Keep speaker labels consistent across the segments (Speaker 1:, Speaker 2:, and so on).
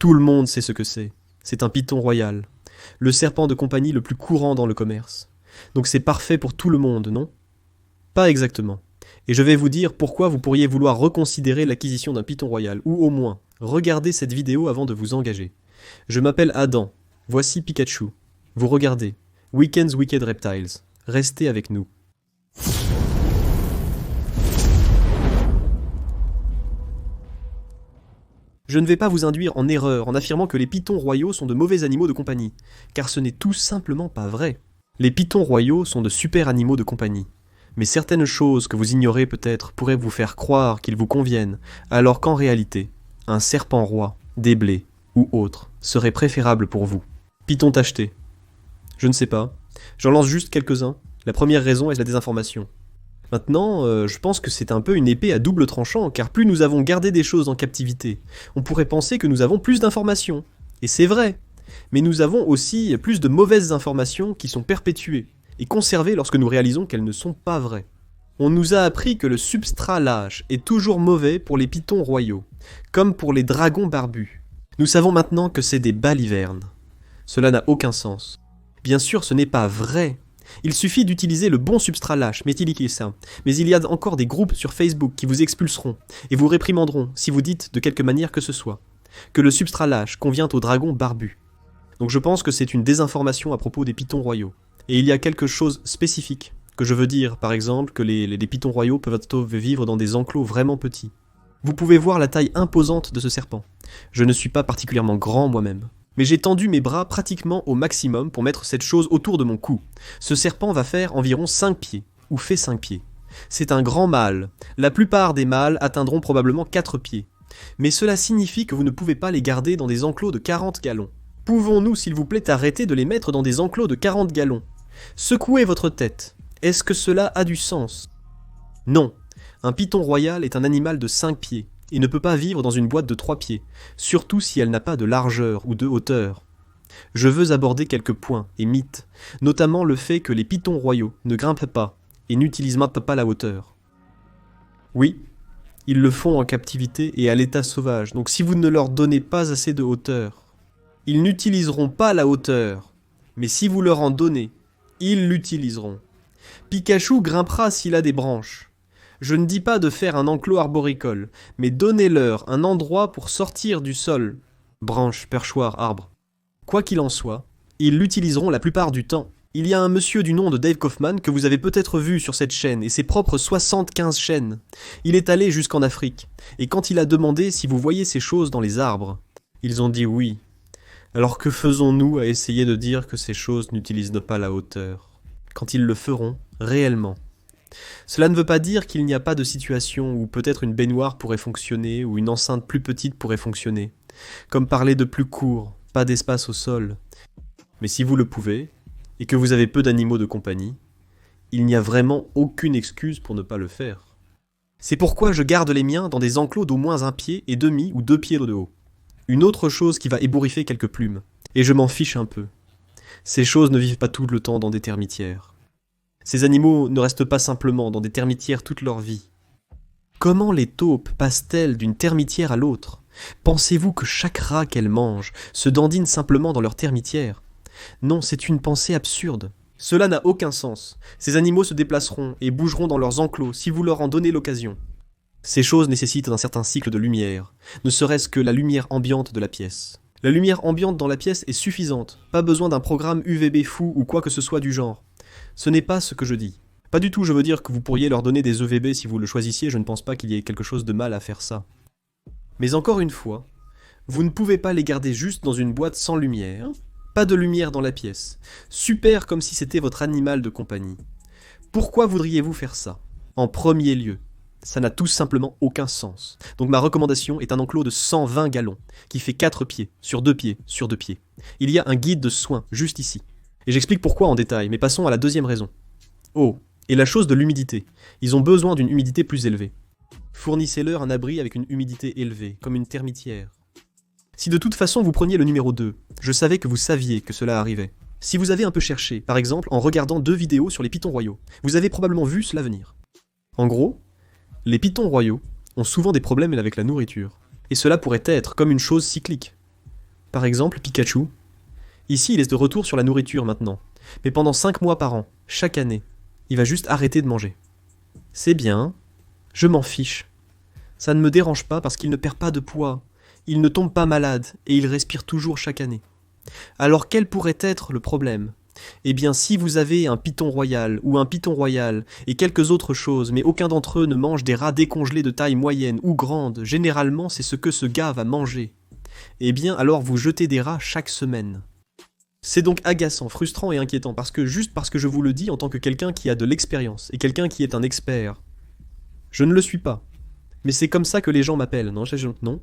Speaker 1: Tout le monde sait ce que c'est. C'est un python royal. Le serpent de compagnie le plus courant dans le commerce. Donc c'est parfait pour tout le monde, non? Pas exactement. Et je vais vous dire pourquoi vous pourriez vouloir reconsidérer l'acquisition d'un python royal, ou au moins, regardez cette vidéo avant de vous engager. Je m'appelle Adam. Voici Pikachu. Vous regardez. Weekend's Wicked Reptiles. Restez avec nous. Je ne vais pas vous induire en erreur en affirmant que les pythons royaux sont de mauvais animaux de compagnie, car ce n'est tout simplement pas vrai. Les pythons royaux sont de super animaux de compagnie. Mais certaines choses que vous ignorez peut-être pourraient vous faire croire qu'ils vous conviennent, alors qu'en réalité, un serpent roi, des blés ou autre serait préférable pour vous. Python tacheté. Je ne sais pas. J'en lance juste quelques-uns. La première raison est la désinformation. Maintenant, je pense que c'est un peu une épée à double tranchant, car plus nous avons gardé des choses en captivité, on pourrait penser que nous avons plus d'informations. Et c'est vrai. Mais nous avons aussi plus de mauvaises informations qui sont perpétuées et conservées lorsque nous réalisons qu'elles ne sont pas vraies. On nous a appris que le substrat lâche est toujours mauvais pour les pythons royaux, comme pour les dragons barbus. Nous savons maintenant que c'est des balivernes. Cela n'a aucun sens. Bien sûr, ce n'est pas vrai. Il suffit d'utiliser le bon substrat lâche, méthyliquécin, mais il y a encore des groupes sur Facebook qui vous expulseront et vous réprimanderont si vous dites de quelque manière que ce soit que le substrat lâche convient aux dragons barbus. Donc je pense que c'est une désinformation à propos des pythons royaux. Et il y a quelque chose spécifique que je veux dire, par exemple, que les pythons royaux peuvent vivre dans des enclos vraiment petits. Vous pouvez voir la taille imposante de ce serpent. Je ne suis pas particulièrement grand moi-même. Mais j'ai tendu mes bras pratiquement au maximum pour mettre cette chose autour de mon cou. Ce serpent va faire environ 5 pieds, ou fait 5 pieds. C'est un grand mâle. La plupart des mâles atteindront probablement 4 pieds. Mais cela signifie que vous ne pouvez pas les garder dans des enclos de 40 gallons. Pouvons-nous, s'il vous plaît, arrêter de les mettre dans des enclos de 40 gallons? Secouez votre tête. Est-ce que cela a du sens? Non. Un python royal est un animal de 5 pieds. Il ne peut pas vivre dans une boîte de 3 pieds, surtout si elle n'a pas de largeur ou de hauteur. Je veux aborder quelques points et mythes, notamment le fait que les pythons royaux ne grimpent pas et n'utilisent même pas la hauteur. Oui, ils le font en captivité et à l'état sauvage, donc si vous ne leur donnez pas assez de hauteur, ils n'utiliseront pas la hauteur, mais si vous leur en donnez, ils l'utiliseront. Pikachu grimpera s'il a des branches. Je ne dis pas de faire un enclos arboricole, mais donnez-leur un endroit pour sortir du sol. Branches, perchoirs, arbres. Quoi qu'il en soit, ils l'utiliseront la plupart du temps. Il y a un monsieur du nom de Dave Kaufman que vous avez peut-être vu sur cette chaîne et ses propres 75 chaînes. Il est allé jusqu'en Afrique, et quand il a demandé si vous voyez ces choses dans les arbres, ils ont dit oui. Alors que faisons-nous à essayer de dire que ces choses n'utilisent pas la hauteur, quand ils le feront réellement? Cela ne veut pas dire qu'il n'y a pas de situation où peut-être une baignoire pourrait fonctionner ou une enceinte plus petite pourrait fonctionner, comme parler de plus court, pas d'espace au sol. Mais si vous le pouvez, et que vous avez peu d'animaux de compagnie, il n'y a vraiment aucune excuse pour ne pas le faire. C'est pourquoi je garde les miens dans des enclos d'au moins 1 pied et demi ou 2 pieds de haut. Une autre chose qui va ébouriffer quelques plumes, et je m'en fiche un peu. Ces choses ne vivent pas tout le temps dans des termitières. Ces animaux ne restent pas simplement dans des termitières toute leur vie. Comment les taupes passent-elles d'une termitière à l'autre? Pensez-vous que chaque rat qu'elles mangent se dandine simplement dans leur termitière? Non, c'est une pensée absurde. Cela n'a aucun sens. Ces animaux se déplaceront et bougeront dans leurs enclos si vous leur en donnez l'occasion. Ces choses nécessitent un certain cycle de lumière, ne serait-ce que la lumière ambiante de la pièce. La lumière ambiante dans la pièce est suffisante, pas besoin d'un programme UVB fou ou quoi que ce soit du genre. Ce n'est pas ce que je dis. Pas du tout, je veux dire que vous pourriez leur donner des EVB si vous le choisissiez, je ne pense pas qu'il y ait quelque chose de mal à faire ça. Mais encore une fois, vous ne pouvez pas les garder juste dans une boîte sans lumière, pas de lumière dans la pièce, super comme si c'était votre animal de compagnie. Pourquoi voudriez-vous faire ça? En premier lieu, ça n'a tout simplement aucun sens. Donc ma recommandation est un enclos de 120 gallons, qui fait 4 pieds, sur 2 pieds, sur 2 pieds. Il y a un guide de soins, juste ici. Et j'explique pourquoi en détail, mais passons à la deuxième raison. Oh, et la chose de l'humidité. Ils ont besoin d'une humidité plus élevée. Fournissez-leur un abri avec une humidité élevée, comme une termitière. Si de toute façon vous preniez le numéro 2, je savais que vous saviez que cela arrivait. Si vous avez un peu cherché, par exemple en regardant 2 vidéos sur les pythons royaux, vous avez probablement vu cela venir. En gros, les pythons royaux ont souvent des problèmes avec la nourriture. Et cela pourrait être comme une chose cyclique. Par exemple, Pikachu. Ici, il est de retour sur la nourriture maintenant. Mais pendant 5 mois par an, chaque année, il va juste arrêter de manger. C'est bien, je m'en fiche. Ça ne me dérange pas parce qu'il ne perd pas de poids, il ne tombe pas malade et il respire toujours chaque année. Alors quel pourrait être le problème ? Eh bien, si vous avez un python royal ou un python royal et quelques autres choses, mais aucun d'entre eux ne mange des rats décongelés de taille moyenne ou grande, généralement c'est ce que ce gars va manger. Eh bien, alors vous jetez des rats chaque semaine. C'est donc agaçant, frustrant et inquiétant, juste parce que je vous le dis en tant que quelqu'un qui a de l'expérience, et quelqu'un qui est un expert. Je ne le suis pas. Mais c'est comme ça que les gens m'appellent, non ? Non.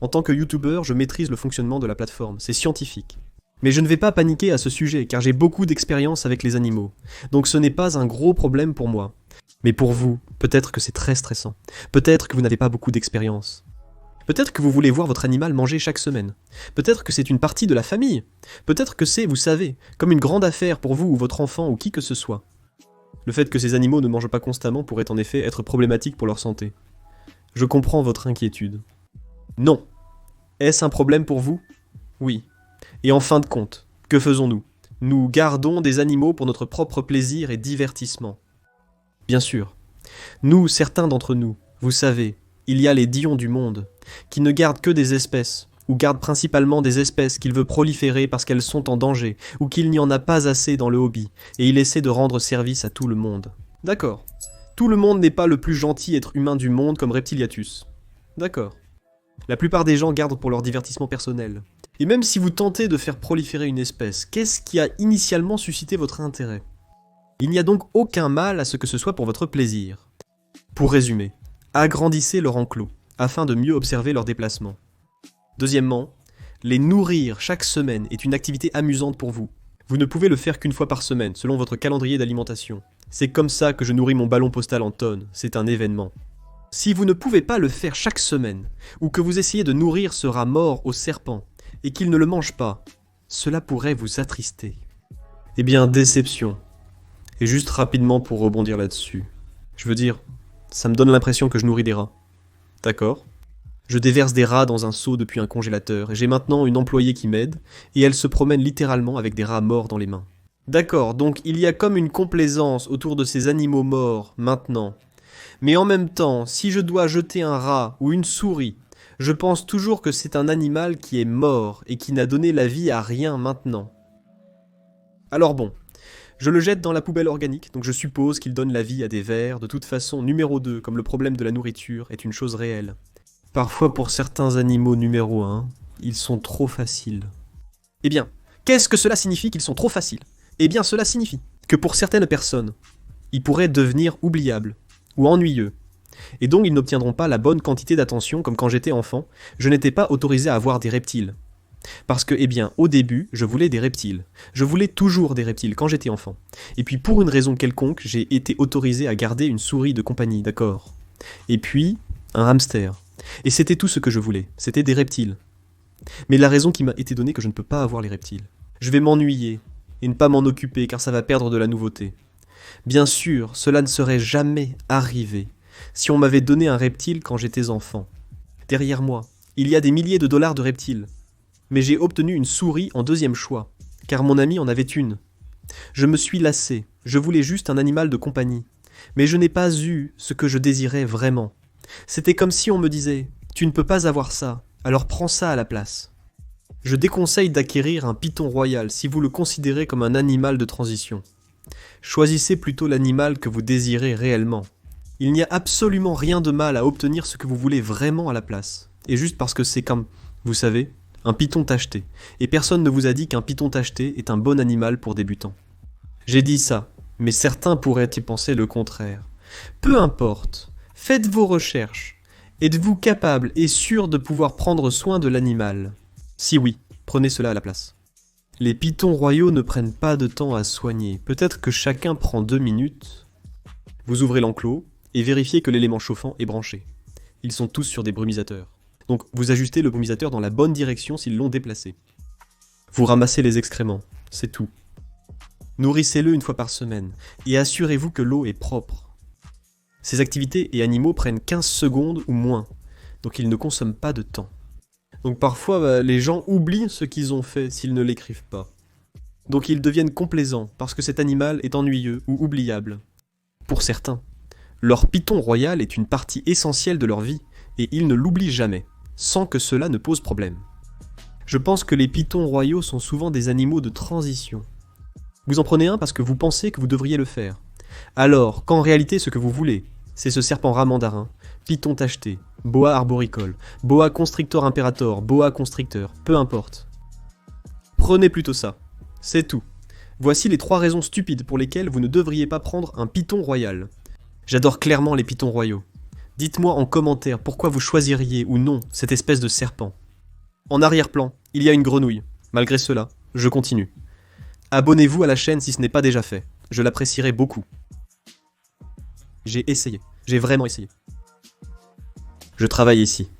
Speaker 1: En tant que youtubeur, je maîtrise le fonctionnement de la plateforme, c'est scientifique. Mais je ne vais pas paniquer à ce sujet, car j'ai beaucoup d'expérience avec les animaux. Donc ce n'est pas un gros problème pour moi. Mais pour vous, peut-être que c'est très stressant. Peut-être que vous n'avez pas beaucoup d'expérience. Peut-être que vous voulez voir votre animal manger chaque semaine. Peut-être que c'est une partie de la famille. Peut-être que c'est, vous savez, comme une grande affaire pour vous ou votre enfant ou qui que ce soit. Le fait que ces animaux ne mangent pas constamment pourrait en effet être problématique pour leur santé. Je comprends votre inquiétude. Non. Est-ce un problème pour vous ? Oui. Et en fin de compte, que faisons-nous ? Nous gardons des animaux pour notre propre plaisir et divertissement. Bien sûr. Nous, certains d'entre nous, vous savez, il y a les Dions du monde, qui ne gardent que des espèces, ou gardent principalement des espèces qu'il veut proliférer parce qu'elles sont en danger, ou qu'il n'y en a pas assez dans le hobby, et il essaie de rendre service à tout le monde. D'accord. Tout le monde n'est pas le plus gentil être humain du monde comme Reptiliatus. D'accord. La plupart des gens gardent pour leur divertissement personnel. Et même si vous tentez de faire proliférer une espèce, qu'est-ce qui a initialement suscité votre intérêt ? Il n'y a donc aucun mal à ce que ce soit pour votre plaisir. Pour résumer, agrandissez leur enclos, afin de mieux observer leurs déplacements. Deuxièmement, les nourrir chaque semaine est une activité amusante pour vous. Vous ne pouvez le faire qu'une fois par semaine, selon votre calendrier d'alimentation. C'est comme ça que je nourris mon ballon postal en tonnes, c'est un événement. Si vous ne pouvez pas le faire chaque semaine, ou que vous essayez de nourrir ce rat mort au serpent, et qu'il ne le mange pas, cela pourrait vous attrister. Eh bien, déception. Et juste rapidement pour rebondir là-dessus. Je veux dire, ça me donne l'impression que je nourris des rats. D'accord. Je déverse des rats dans un seau depuis un congélateur, et j'ai maintenant une employée qui m'aide, et elle se promène littéralement avec des rats morts dans les mains. D'accord, donc il y a comme une complaisance autour de ces animaux morts, maintenant. Mais en même temps, si je dois jeter un rat ou une souris, je pense toujours que c'est un animal qui est mort et qui n'a donné la vie à rien maintenant. Alors bon, je le jette dans la poubelle organique, donc je suppose qu'il donne la vie à des vers. De toute façon, numéro 2, comme le problème de la nourriture, est une chose réelle. Parfois pour certains animaux numéro 1, ils sont trop faciles. Eh bien, qu'est-ce que cela signifie qu'ils sont trop faciles ? Eh bien, cela signifie que pour certaines personnes, ils pourraient devenir oubliables ou ennuyeux. Et donc ils n'obtiendront pas la bonne quantité d'attention comme quand j'étais enfant, je n'étais pas autorisé à avoir des reptiles. Parce que, eh bien, au début, je voulais des reptiles. Je voulais toujours des reptiles quand j'étais enfant. Et puis pour une raison quelconque, j'ai été autorisé à garder une souris de compagnie, d'accord ? Et puis, un hamster. Et c'était tout ce que je voulais, c'était des reptiles. Mais la raison qui m'a été donnée que je ne peux pas avoir les reptiles. Je vais m'ennuyer, et ne pas m'en occuper car ça va perdre de la nouveauté. Bien sûr, cela ne serait jamais arrivé si on m'avait donné un reptile quand j'étais enfant. Derrière moi, il y a des milliers de dollars de reptiles. Mais j'ai obtenu une souris en deuxième choix, car mon ami en avait une. Je me suis lassé, je voulais juste un animal de compagnie. Mais je n'ai pas eu ce que je désirais vraiment. C'était comme si on me disait « Tu ne peux pas avoir ça, alors prends ça à la place ». Je déconseille d'acquérir un python royal si vous le considérez comme un animal de transition. Choisissez plutôt l'animal que vous désirez réellement. Il n'y a absolument rien de mal à obtenir ce que vous voulez vraiment à la place. Et juste parce que c'est comme, vous savez, un python tacheté. Et personne ne vous a dit qu'un python tacheté est un bon animal pour débutants. J'ai dit ça, mais certains pourraient y penser le contraire. Peu importe, faites vos recherches. Êtes-vous capable et sûr de pouvoir prendre soin de l'animal ? Si oui, prenez cela à la place. Les pythons royaux ne prennent pas de temps à soigner. Peut-être que chacun prend 2 minutes. Vous ouvrez l'enclos et vérifiez que l'élément chauffant est branché. Ils sont tous sur des brumisateurs. Donc vous ajustez le brumisateur dans la bonne direction s'ils l'ont déplacé. Vous ramassez les excréments, c'est tout. Nourrissez-le une fois par semaine et assurez-vous que l'eau est propre. Ces activités et animaux prennent 15 secondes ou moins, donc ils ne consomment pas de temps. Donc parfois, les gens oublient ce qu'ils ont fait s'ils ne l'écrivent pas. Donc ils deviennent complaisants parce que cet animal est ennuyeux ou oubliable. Pour certains, leur python royal est une partie essentielle de leur vie et ils ne l'oublient jamais, sans que cela ne pose problème. Je pense que les pythons royaux sont souvent des animaux de transition. Vous en prenez un parce que vous pensez que vous devriez le faire. Alors qu'en réalité ce que vous voulez, c'est ce serpent rat mandarin, python tacheté, boa arboricole, boa constrictor imperator, boa constricteur, peu importe. Prenez plutôt ça. C'est tout. Voici les 3 raisons stupides pour lesquelles vous ne devriez pas prendre un python royal. J'adore clairement les pythons royaux. Dites-moi en commentaire pourquoi vous choisiriez ou non cette espèce de serpent. En arrière-plan, il y a une grenouille. Malgré cela, je continue. Abonnez-vous à la chaîne si ce n'est pas déjà fait. Je l'apprécierai beaucoup. J'ai essayé. J'ai vraiment essayé. Je travaille ici.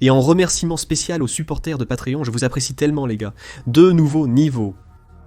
Speaker 1: Et en remerciement spécial aux supporters de Patreon, je vous apprécie tellement les gars. 2 nouveaux niveaux.